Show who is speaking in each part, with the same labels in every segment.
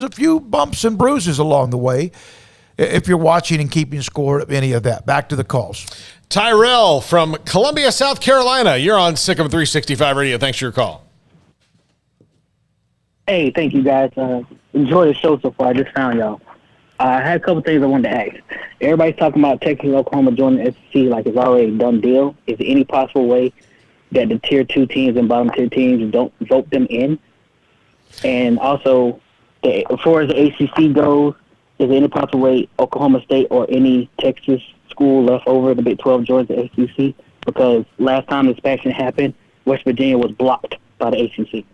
Speaker 1: a few bumps and bruises along the way if you're watching and keeping score of any of that. Back to the calls.
Speaker 2: Tyrell from Columbia, South Carolina. You're on SicEm365 Radio. Thanks for your call.
Speaker 3: Hey, thank you, guys. Enjoy the show so far. I just found y'all. I had a couple things I wanted to ask. Everybody's talking about Texas and Oklahoma joining the SEC like it's already a done deal. Is there any possible way that the Tier 2 teams and bottom-tier teams don't vote them in? And also, as far as the ACC goes, is there any possible way Oklahoma State or any Texas school left over the Big 12 joins the ACC? Because last time this expansion happened, West Virginia was blocked by the ACC.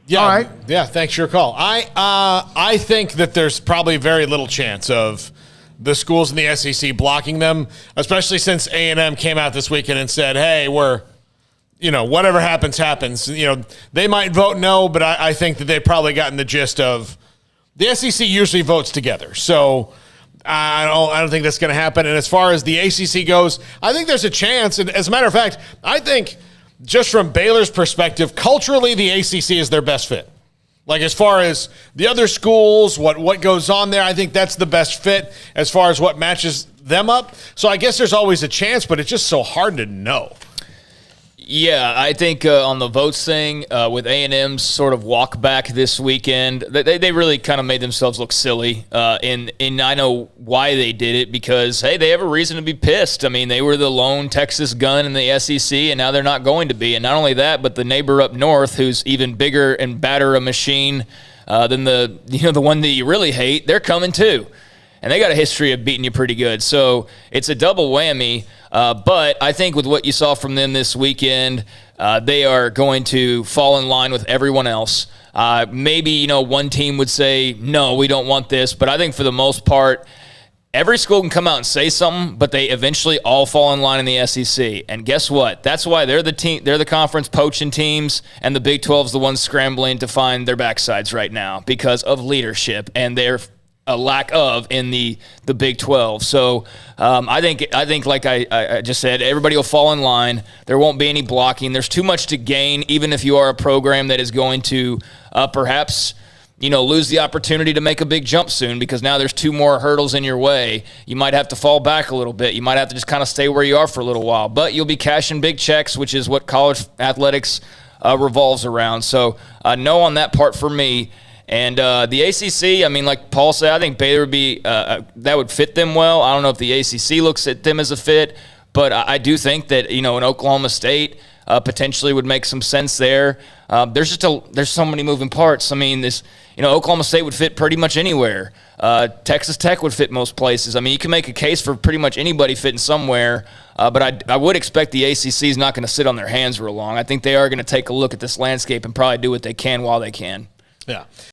Speaker 2: Yeah,
Speaker 1: all right.
Speaker 2: Yeah, thanks for your call. I think that there's probably very little chance of the schools in the SEC blocking them, especially since A&M came out this weekend and said, hey, we're, whatever happens, happens. They might vote no, but I think that they've probably gotten the gist of the SEC usually votes together. So I don't think that's going to happen. And as far as the ACC goes, I think there's a chance. And as a matter of fact, I think just from Baylor's perspective, culturally, the ACC is their best fit. Like as far as the other schools, what goes on there, I think that's the best fit as far as what matches them up. So I guess there's always a chance, but it's just so hard to know.
Speaker 4: Yeah, I think on the votes thing, with A&M's sort of walk back this weekend, they really kind of made themselves look silly. And I know why they did it because, hey, they have a reason to be pissed. I mean, they were the lone Texas gun in the SEC, and now they're not going to be. And not only that, but the neighbor up north, who's even bigger and badder a machine than the one that you really hate, they're coming too. And they got a history of beating you pretty good. So it's a double whammy. But I think with what you saw from them this weekend, they are going to fall in line with everyone else. Maybe, one team would say, no, we don't want this. But I think for the most part, every school can come out and say something, but they eventually all fall in line in the SEC. And guess what? That's why they're the team. They're the conference poaching teams, and the Big 12's the ones scrambling to find their backsides right now because of leadership and their a lack of in the Big 12. So I think like I just said, everybody will fall in line. There won't be any blocking. There's too much to gain, even if you are a program that is going to perhaps lose the opportunity to make a big jump soon because now there's two more hurdles in your way. You might have to fall back a little bit. You might have to just kind of stay where you are for a little while. But you'll be cashing big checks, which is what college athletics revolves around. So no on that part for me. And the ACC, I mean, like Paul said, I think Baylor would be that would fit them well. I don't know if the ACC looks at them as a fit, but I do think that an Oklahoma State potentially would make some sense there. There's so many moving parts. I mean, Oklahoma State would fit pretty much anywhere. Texas Tech would fit most places. I mean, you can make a case for pretty much anybody fitting somewhere. But I would expect the ACC is not going to sit on their hands real long. I think they are going to take a look at this landscape and probably do what they can while they can.
Speaker 2: Yeah.